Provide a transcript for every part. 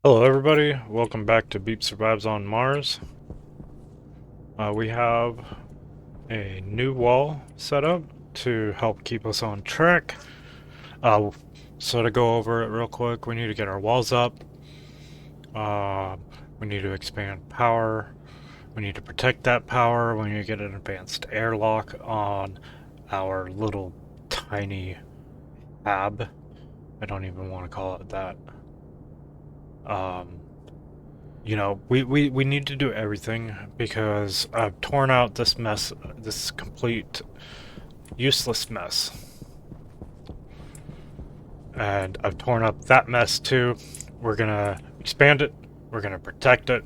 Hello everybody, welcome back to BeepSurvives on Mars. We have a new wall set up to help keep us on track. Uh, so to go over it real quick, we need to get our walls up. Uh, we need to expand power. We need to protect that power. We need to get an advanced airlock on our little tiny hab. I don't even want to call it that. Um, we need to do everything because I've torn out this mess, this complete useless mess. And I've torn up that mess too. We're gonna expand it, we're gonna protect it,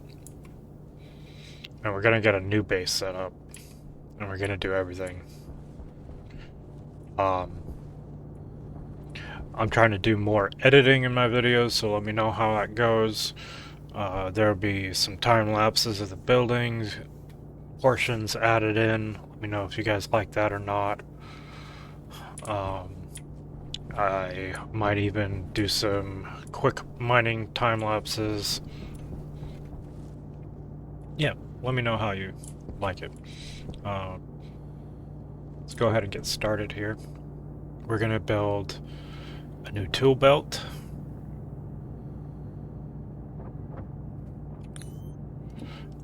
and we're gonna get a new base set up. And we're gonna do everything. Um, I'm trying to do more editing in my videos, so let me know how that goes. There'll be some time lapses of the buildings, portions added in. Let me know if you guys like that or not. I might even do some quick mining time lapses. Yeah, let me know how you like it. Let's go ahead and get started here. We're going to build a new tool belt.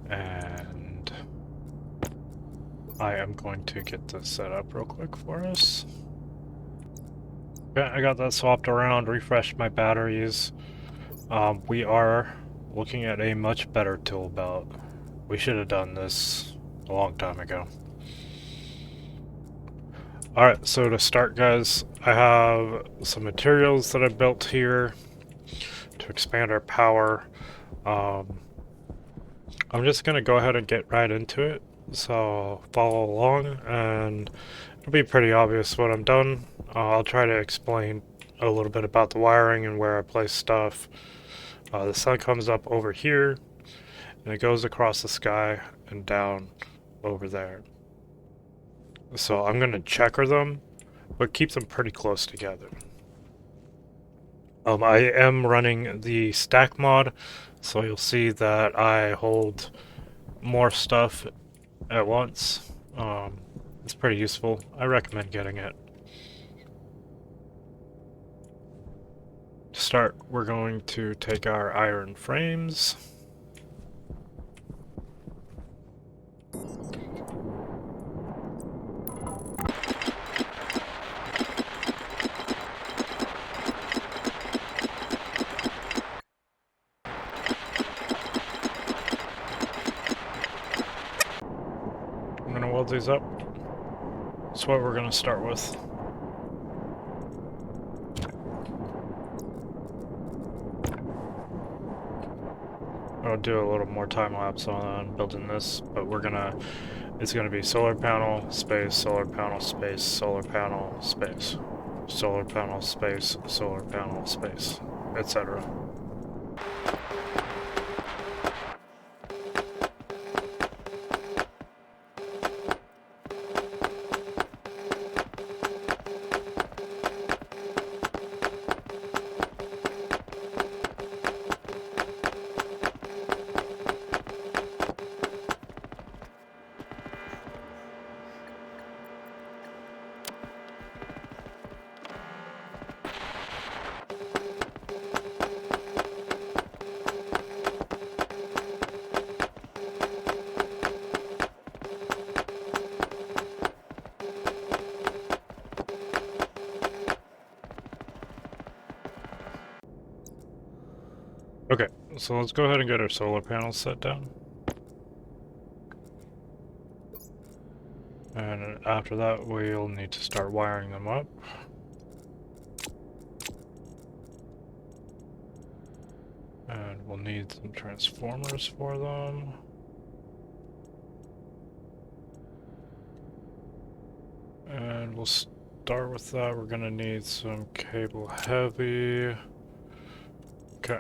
And I am going to get this set up real quick for us. Okay, I got that swapped around, refreshed my batteries. We are looking at a much better tool belt. We should have done this a long time ago. Alright, so to start, guys, I have some materials that I built here to expand our power. I'm just going to go ahead and get right into it, so follow along, and it'll be pretty obvious what I'm done. I'll try to explain a little bit about the wiring and where I place stuff. The sun comes up over here, and it goes across the sky and down over there. So I'm going to checker them, but keep them pretty close together. I am running the stack mod, so you'll see that I hold more stuff at once. It's pretty useful. I recommend getting it. To start, we're going to take our iron frames. I'm going to weld these up. That's what we're going to start with. I'll do a little more time lapse on building this, but it's gonna be solar panel, space, solar panel, space, solar panel, space, solar panel, space, solar panel, space, etc. Okay, so let's go ahead and get our solar panels set down. And after that, we'll need to start wiring them up. And we'll need some transformers for them. And we'll start with that. We're gonna need some cable heavy. Okay,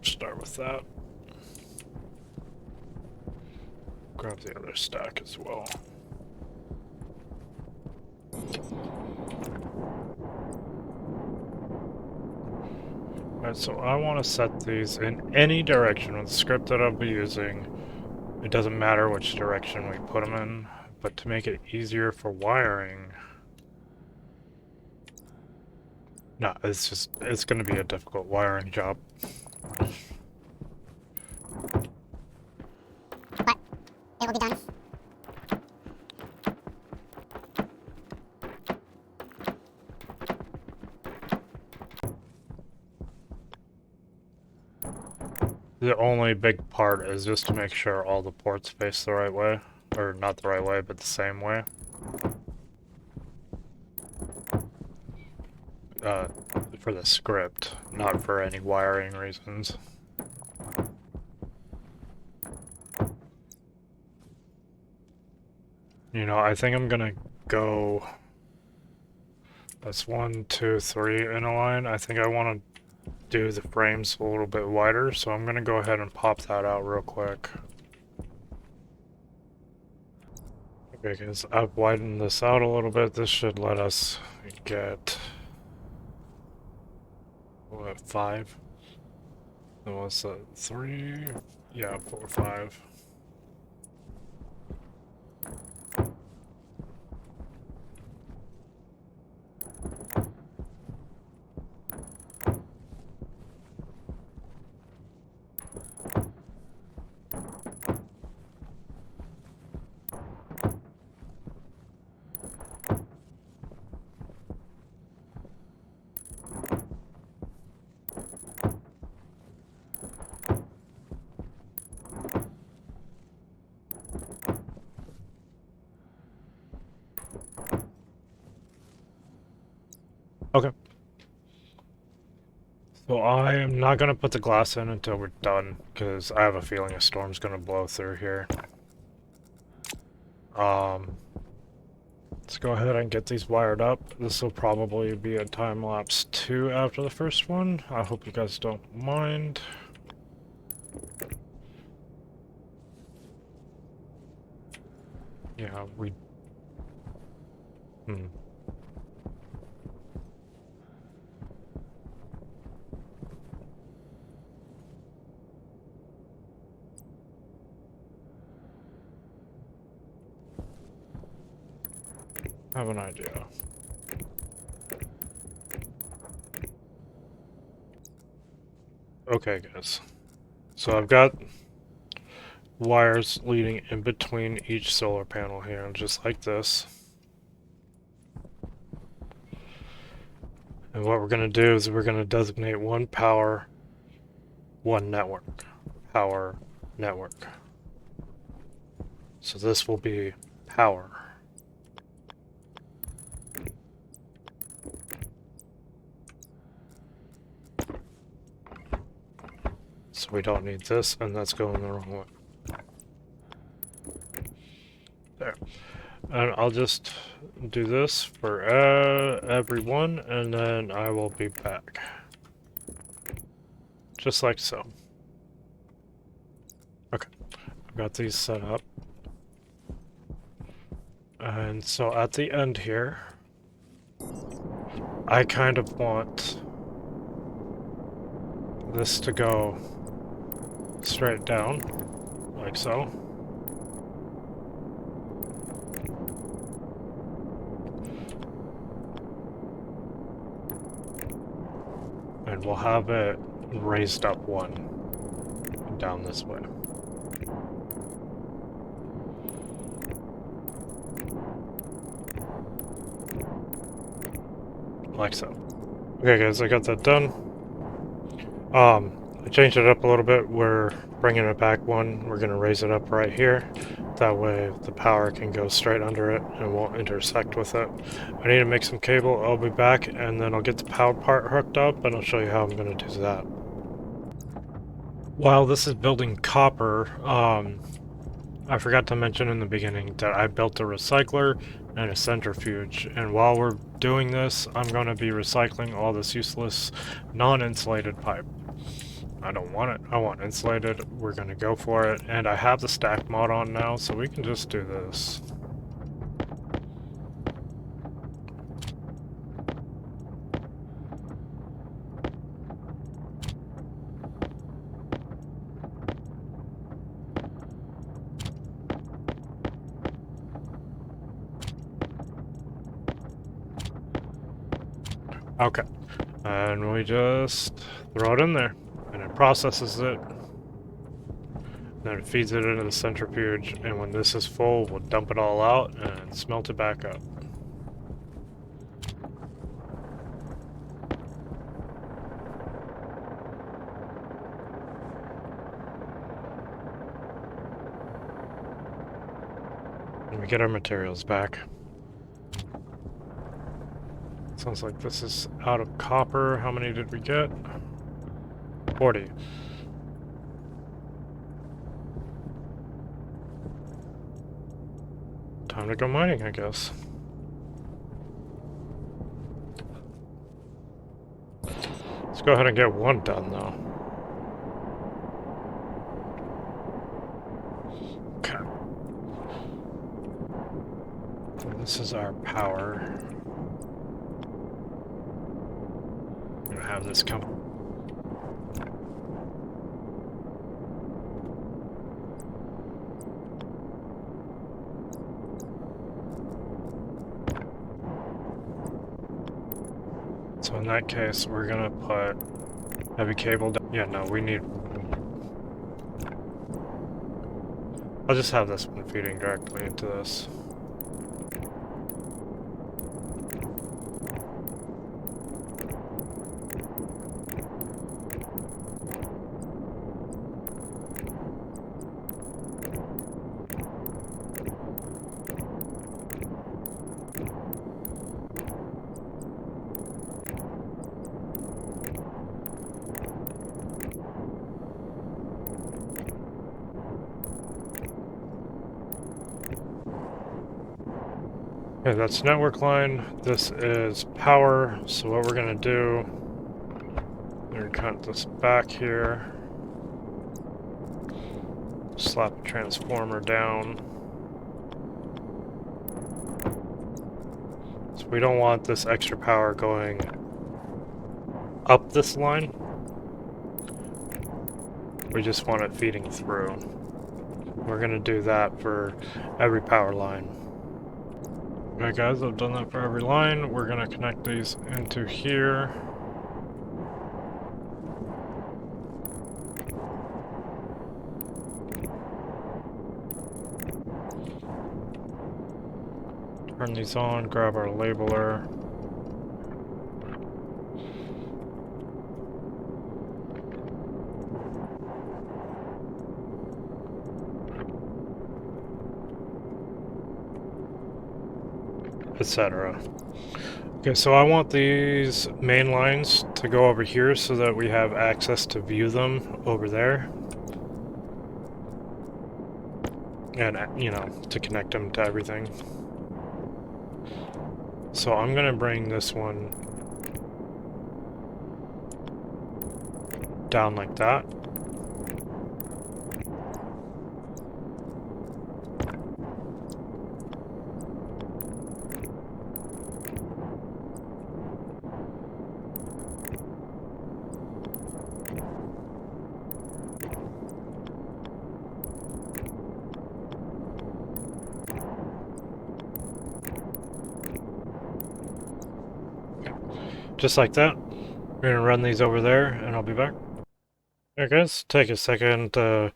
start with that. Grab the other stack as well. Alright, so I want to set these in any direction with the script that I'll be using. It doesn't matter which direction we put them in, but to make it easier for wiring... No, it's going to be a difficult wiring job. But it will be done. The only big part is just to make sure all the ports face the right way. Or not the right way, but the same way. For the script, not for any wiring reasons. You know, I think I'm gonna go... That's 1, 2, 3 in a line. I think I want to do the frames a little bit wider, so I'm gonna go ahead and pop that out real quick. Because I've widened this out a little bit. This should let us get... What, 5? So what's that, 3? Yeah, 4, 5. Okay. So I am not going to put the glass in until we're done, because I have a feeling a storm's going to blow through here. Let's go ahead and get these wired up. This will probably be a time-lapse 2 after the first one. I hope you guys don't mind. Yeah, we... I have an idea. Okay, guys. So I've got wires leading in between each solar panel here, just like this. And what we're going to do is we're going to designate one power, one network. Power, network. So this will be power. So we don't need this, and that's going the wrong way. There. And I'll just do this for everyone, and then I will be back. Just like so. Okay, I've got these set up. And so at the end here, I kind of want this to go straight down, like so. And we'll have it raised up one down this way. Like so. Okay guys, I got that done. I changed it up a little bit. We're bringing it back one. We're going to raise it up right here. That way the power can go straight under it and won't intersect with it. I need to make some cable. I'll be back and then I'll get the power part hooked up and I'll show you how I'm going to do that. While this is building copper, I forgot to mention in the beginning that I built a recycler and a centrifuge, and while we're doing this, I'm going to be recycling all this useless non-insulated pipe. I don't want it. I want insulated. We're going to go for it, and I have the stack mod on now, so we can just do this. Okay. And we just throw it in there, and it processes it. Then it feeds it into the centrifuge, and when this is full, we'll dump it all out and smelt it back up. And we get our materials back. Sounds like this is out of copper. How many did we get? 40. Time to go mining, I guess. Let's go ahead and get one done, though. Okay. And this is our power. I'm gonna have this come. So in that case, we're gonna put heavy cable down. Yeah, no, we need... I'll just have this one feeding directly into this. Okay, that's network line. This is power. So what we're gonna do, we're gonna cut this back here. Slap a transformer down. So we don't want this extra power going up this line. We just want it feeding through. We're gonna do that for every power line. Alright guys, I've done that for every line. We're gonna connect these into here. Turn these on, grab our labeler. Etc. Okay, so I want these main lines to go over here so that we have access to view them over there. And, you know, to connect them to everything. So I'm gonna bring this one down like that. Just like that. We're gonna run these over there and I'll be back. Okay guys, take a second to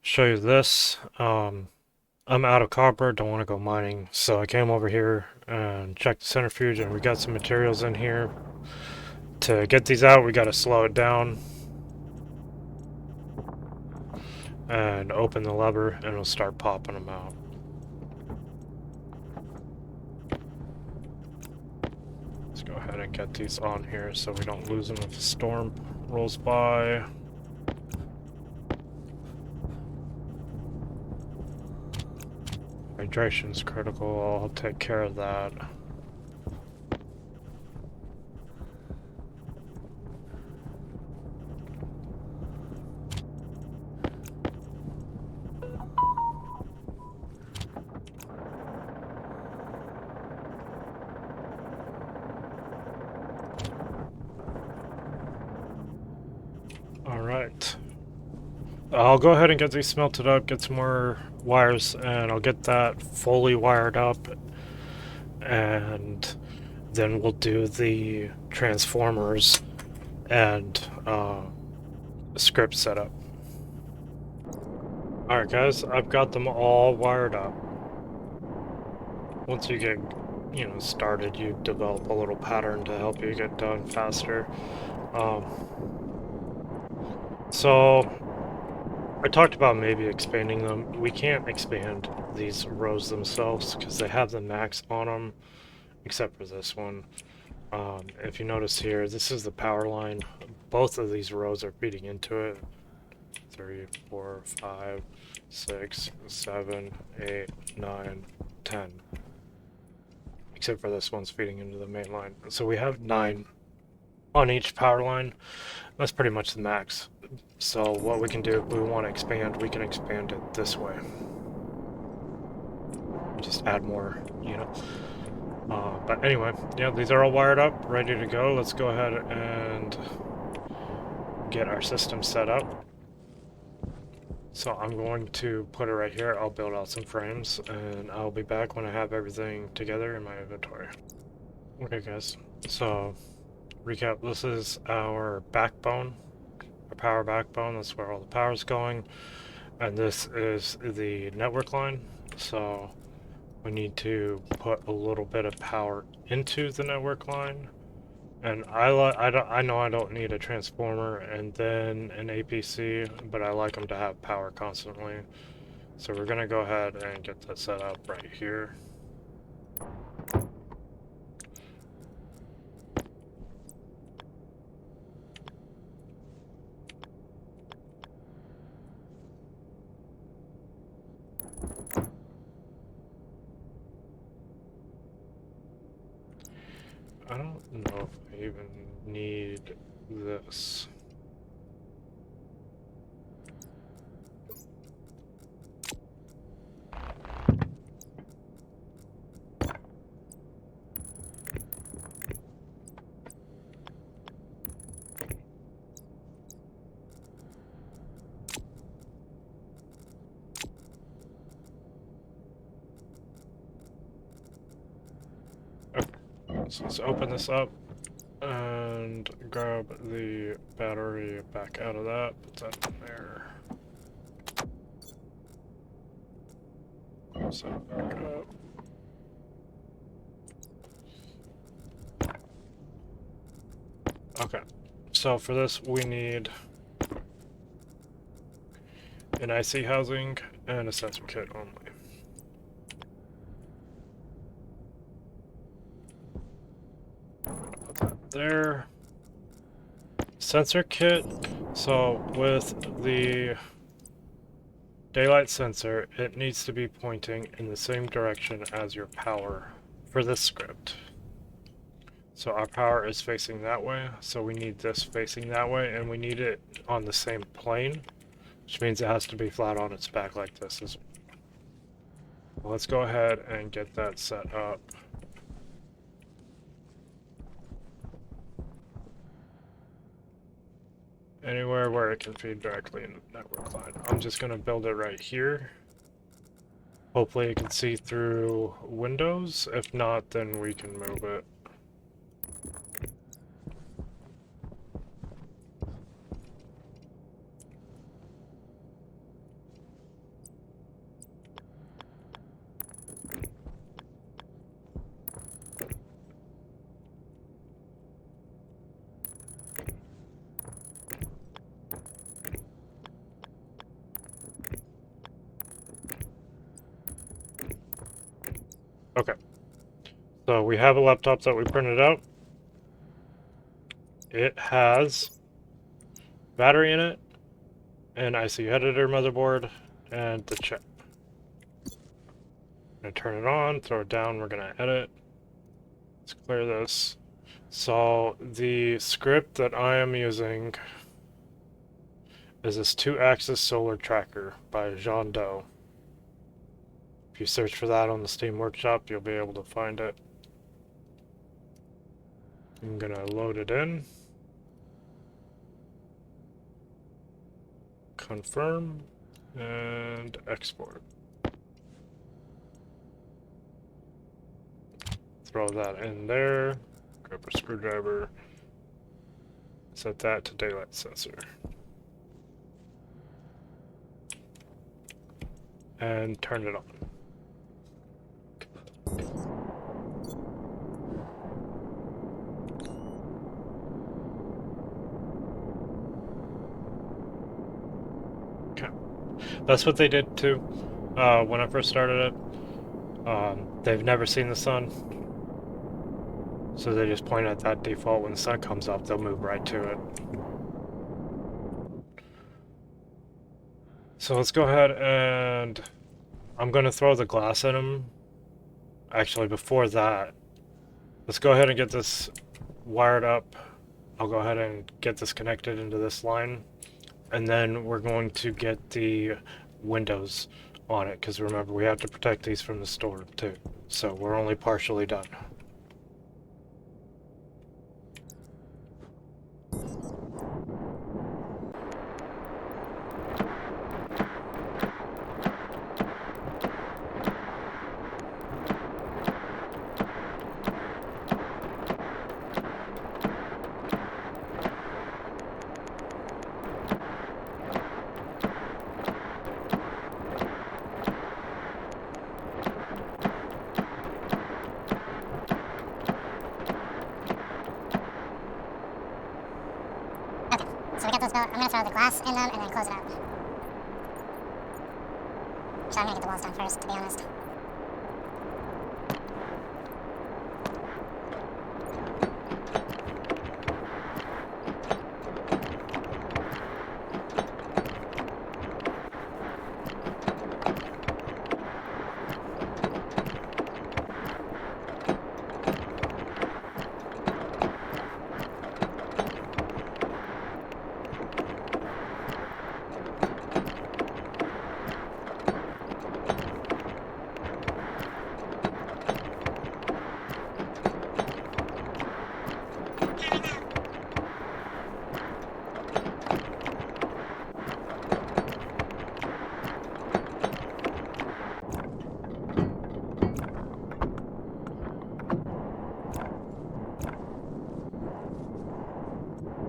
show you this. I'm out of copper, don't want to go mining, so I came over here and checked the centrifuge and we got some materials in here. To get these out, we gotta slow it down and open the lever and it'll start popping them out. Let's go ahead and get these on here so we don't lose them if a storm rolls by. Hydration's critical, I'll take care of that. Alright. I'll go ahead and get these smelted up, get some more wires, and I'll get that fully wired up. And then we'll do the transformers and script setup. Alright guys, I've got them all wired up. Once you get, started, you develop a little pattern to help you get done faster. So I talked about maybe expanding them. We can't expand these rows themselves because they have the max on them, except for this one. If you notice here, this is the power line. Both of these rows are feeding into it. 3, 4, 5, 6, 7, 8, 9, 10. Except for this one's feeding into the main line. So we have 9 on each power line. That's pretty much the max. So what we can do, if we want to expand, we can expand it this way. Just add more, But anyway, yeah, these are all wired up, ready to go. Let's go ahead and get our system set up. So I'm going to put it right here. I'll build out some frames, and I'll be back when I have everything together in my inventory. Okay, guys. So, recap. This is our backbone, our power backbone. That's where all the power is going. And this is the network line. So, we need to put a little bit of power into the network line. And I know I don't need a transformer and then an APC, but I like them to have power constantly. So we're gonna go ahead and get that set up right here. I don't know if I even need this. Okay, so let's open this up and grab the battery back out of that, put that in there. Close that back up. Okay, so for this we need an IC housing and a sensor kit only. Put that there. Sensor kit. So with the daylight sensor, it needs to be pointing in the same direction as your power for this script. So our power is facing that way, so we need this facing that way, and we need it on the same plane, which means it has to be flat on its back like this. Well, let's go ahead and get that set up. Anywhere where it can feed directly into the network line. I'm just going to build it right here. Hopefully it can see through windows. If not, then we can move it. Okay. So we have a laptop that we printed out. It has battery in it, an IC editor motherboard, and the chip. I'm gonna turn it on, throw it down, we're gonna edit. Let's clear this. So the script that I am using is this 2-axis solar tracker by Jean Doe. If you search for that on the Steam Workshop, you'll be able to find it. I'm gonna load it in. Confirm and export. throw that in there. Grab a screwdriver. Set that to daylight sensor. And turn it on. Okay. That's what they did too when I first started it. They've never seen the sun, so they just point at that default. When the sun comes up, they'll move right to it. So let's go ahead and I'm going to throw the glass at him. Actually, before that, let's go ahead and get this wired up. I'll go ahead and get this connected into this line. And then we're going to get the windows on it, because remember, we have to protect these from the storm too. So we're only partially done. So we got those built. I'm gonna throw the glass in them and then close it up. So I'm gonna get the walls done first, to be honest.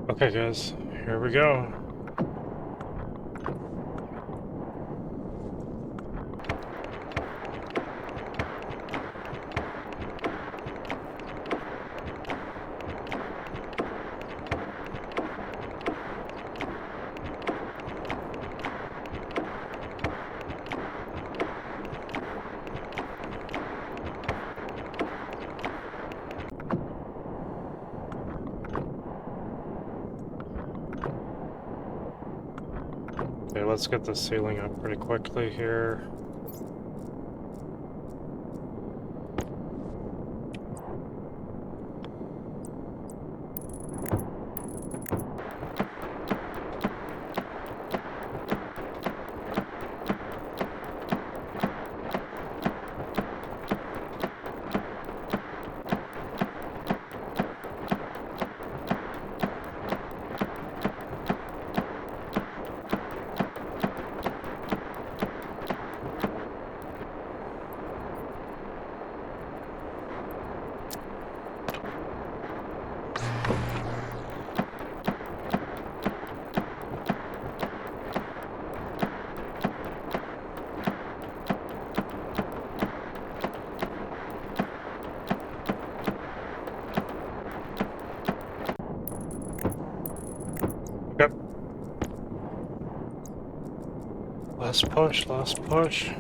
Okay guys, here we go. Okay, let's get the ceiling up pretty quickly here. Yep. Last push, last push.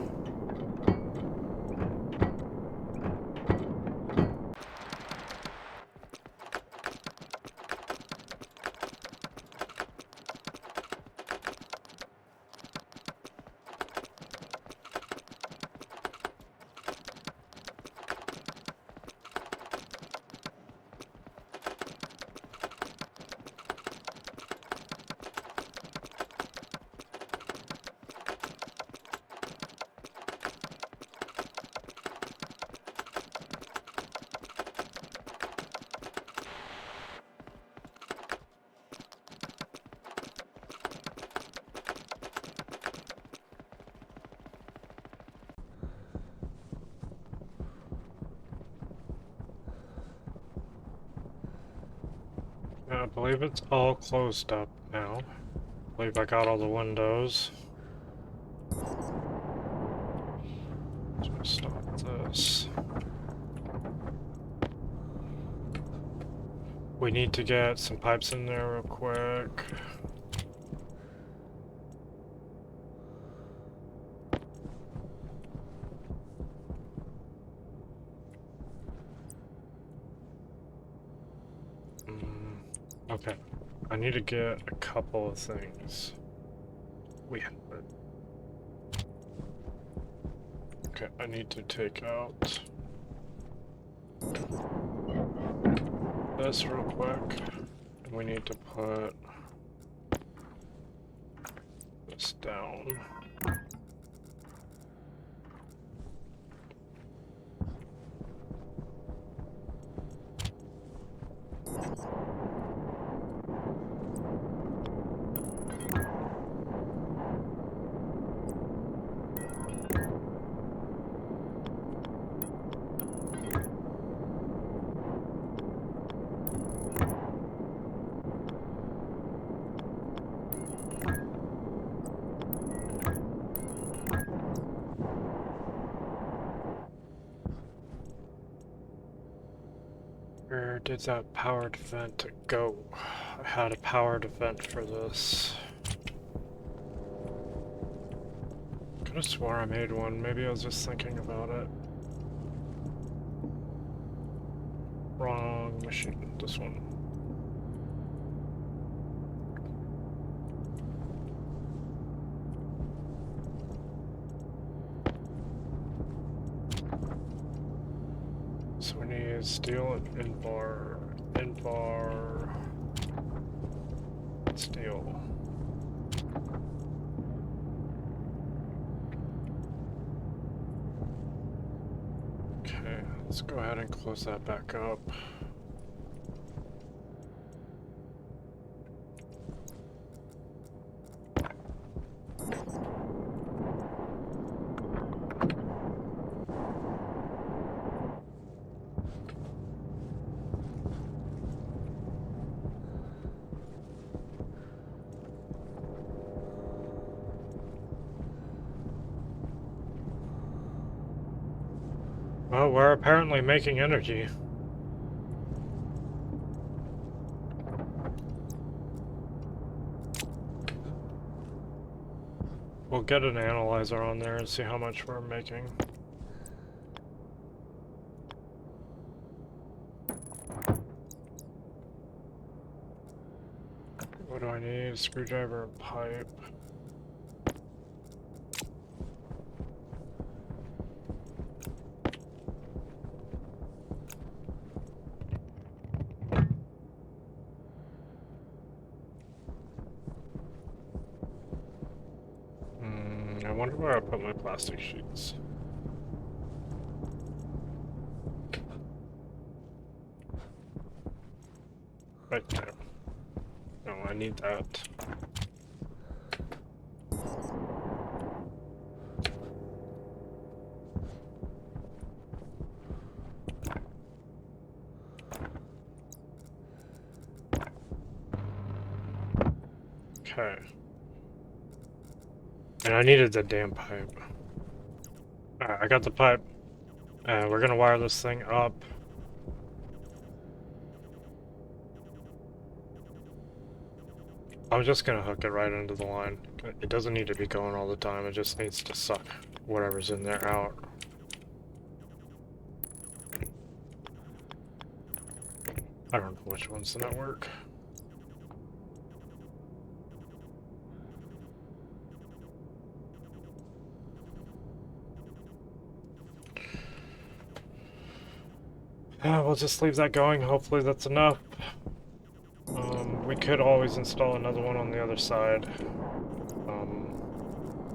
I believe it's all closed up now. I believe I got all the windows. Let's stop this. We need to get some pipes in there real quick. Okay. I need to get a couple of things. We have it. Okay, I need to take out this real quick. We need to put this down. Where did that powered vent go? I had a powered vent for this. Could have swore I made one. Maybe I was just thinking about it. Wrong machine. This one. So we need steel and in-bar, steel. Okay, let's go ahead and close that back up. Well, we're apparently making energy. We'll get an analyzer on there and see how much we're making. What do I need? A screwdriver and pipe. I wonder where I put my plastic sheets. Right there. No, I need that. Okay. And I needed the damn pipe. Alright, I got the pipe. And we're gonna wire this thing up. I'm just gonna hook it right into the line. It doesn't need to be going all the time, it just needs to suck whatever's in there out. I don't know which one's the network. We'll just leave that going. Hopefully that's enough. We could always install another one on the other side.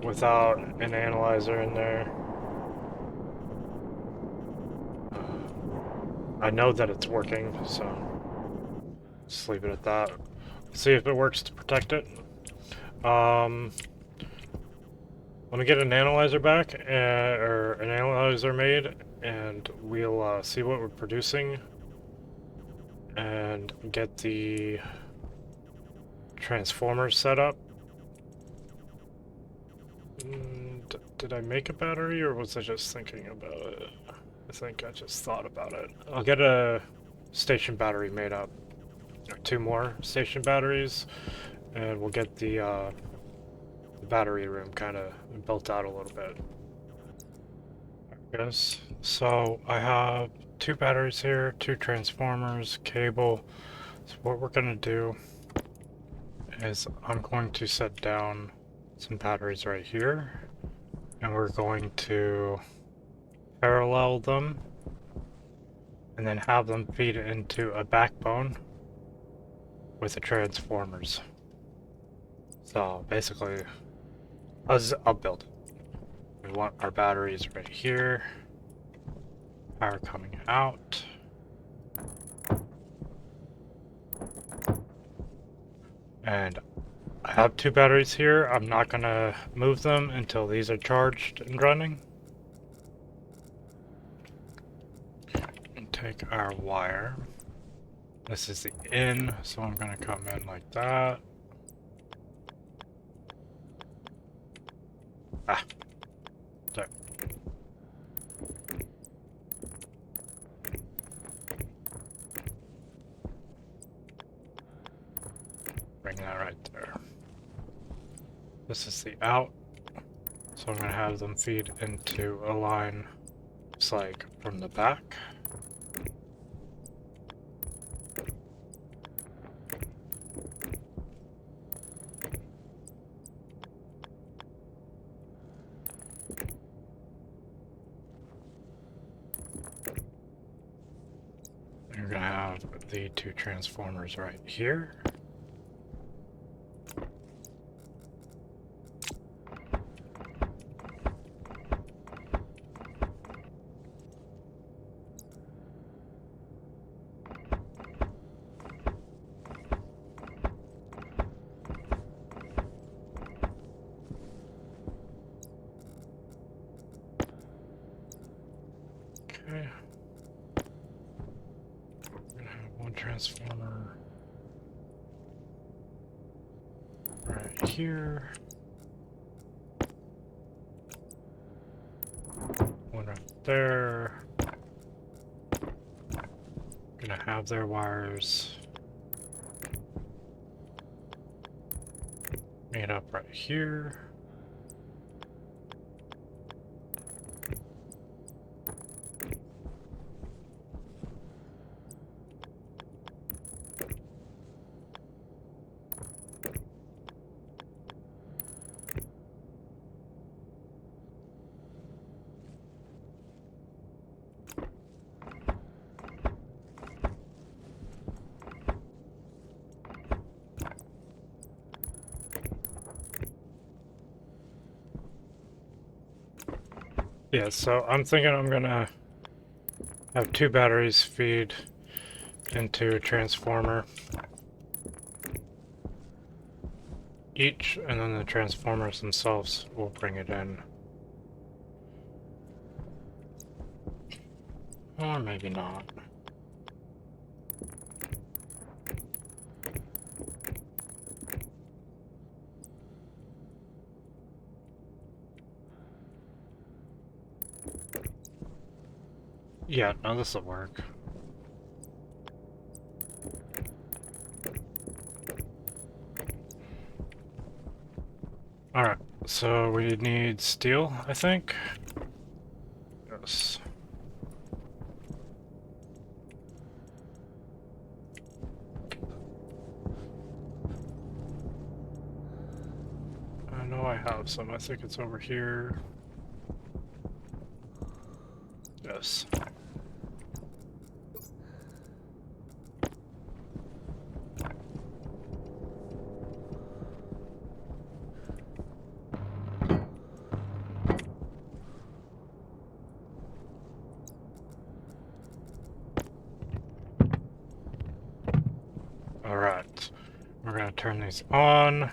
Without an analyzer in there. I know that it's working, so just leave it at that. See if it works to protect it. Let me get an analyzer back, or an analyzer made, and we'll see what we're producing, and get the transformers set up. Did I make a battery, or was I just thinking about it? I think I just thought about it. I'll get a station battery made up. Or 2 more station batteries, and we'll get the battery room kind of built out a little bit. Yes, so I have 2 batteries here, 2 transformers, cable. So what we're gonna do is I'm going to set down some batteries right here, and we're going to parallel them and then have them feed into a backbone with the transformers. So basically, I'll build it. We want our batteries right here, power coming out. And I have 2 batteries here. I'm not gonna move them until these are charged and running. And take our wire. This is the in, so I'm gonna come in like that. Ah, there. Bring that right there. This is the out, so I'm gonna have them feed into a line. It's like from the back. You're gonna have the 2 transformers right here. Okay. We're gonna have 1 transformer right here. 1 right there. Gonna have their wires made up right here. Yeah, so I'm thinking I'm gonna have 2 batteries feed into a transformer each, and then the transformers themselves will bring it in. Or maybe not. Yeah, no, this will work. Alright, so we need steel, I think. Yes. I know I have some. I think it's over here. Yes. Alright. We're gonna turn these on.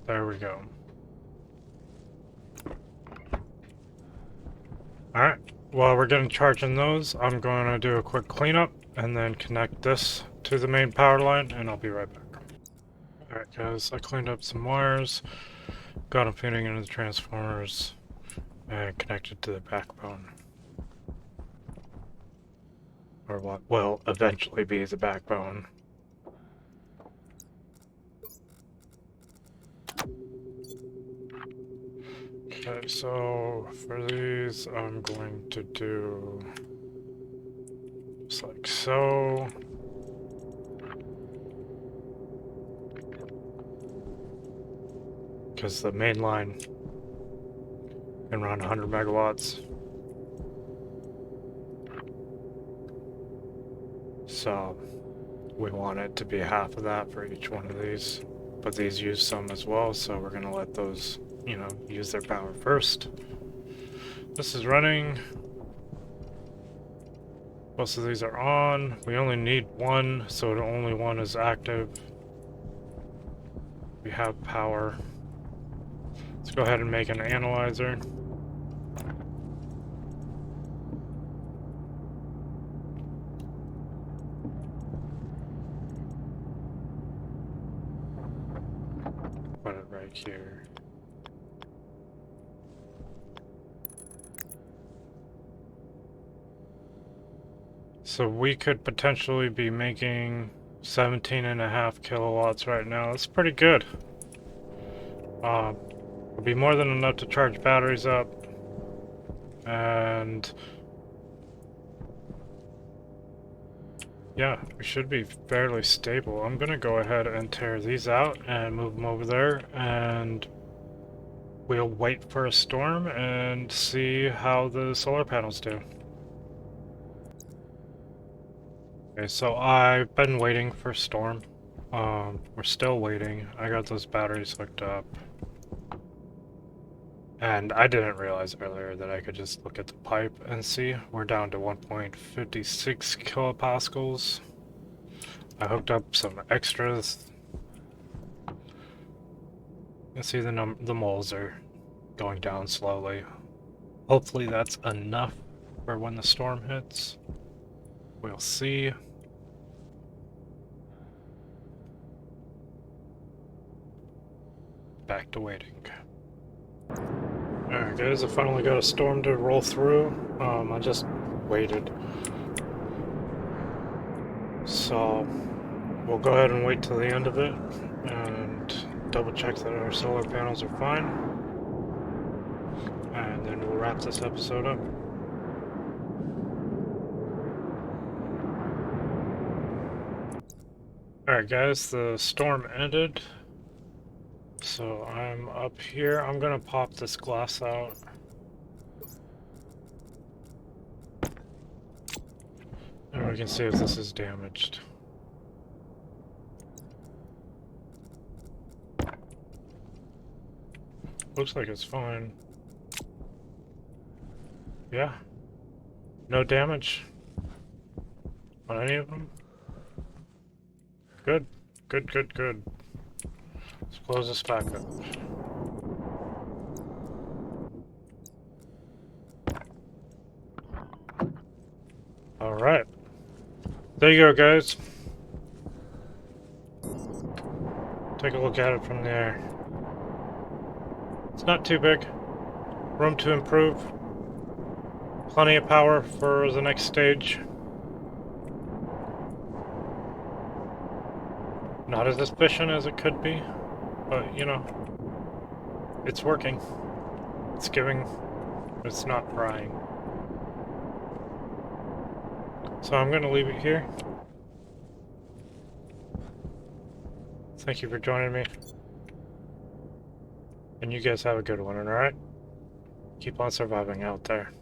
There we go. Alright, while we're getting charging those, I'm going to do a quick cleanup and then connect this to the main power line, and I'll be right back. Alright guys, I cleaned up some wires, got them feeding into the transformers, and connected to the backbone. Or what will eventually be the backbone. Okay, so for these, I'm going to do just like so. Because the main line can run 100 megawatts. So we want it to be half of that for each one of these. But these use some as well, so we're going to let those, you know, use their power first. This is running. Most of these are on. We only need one, so the only one is active. We have power. Let's go ahead and make an analyzer. Put it right here. So we could potentially be making 17.5 kilowatts right now. That's pretty good. It'll be more than enough to charge batteries up. And yeah, we should be fairly stable. I'm gonna go ahead and tear these out and move them over there, and we'll wait for a storm and see how the solar panels do. Okay, so I've been waiting for storm. We're still waiting. I got those batteries hooked up. And I didn't realize earlier that I could just look at the pipe and see. We're down to 1.56 kilopascals. I hooked up some extras. You see the moles are going down slowly. Hopefully that's enough for when the storm hits. We'll see. Back to waiting. Alright guys, I finally got a storm to roll through. I just waited. So we'll go ahead and wait till the end of it and double check that our solar panels are fine. And then we'll wrap this episode up. Alright guys, the storm ended. So I'm up here. I'm gonna pop this glass out. And we can see if this is damaged. Looks like it's fine. Yeah. No damage on any of them. Good. Good, good, good. Let's close this back up. Alright. There you go, guys. Take a look at it from there. It's not too big. Room to improve. Plenty of power for the next stage. Not as efficient as it could be, but you know, it's working. It's giving, it's not frying. So I'm gonna leave it here. Thank you for joining me. And you guys have a good one, alright? Keep on surviving out there.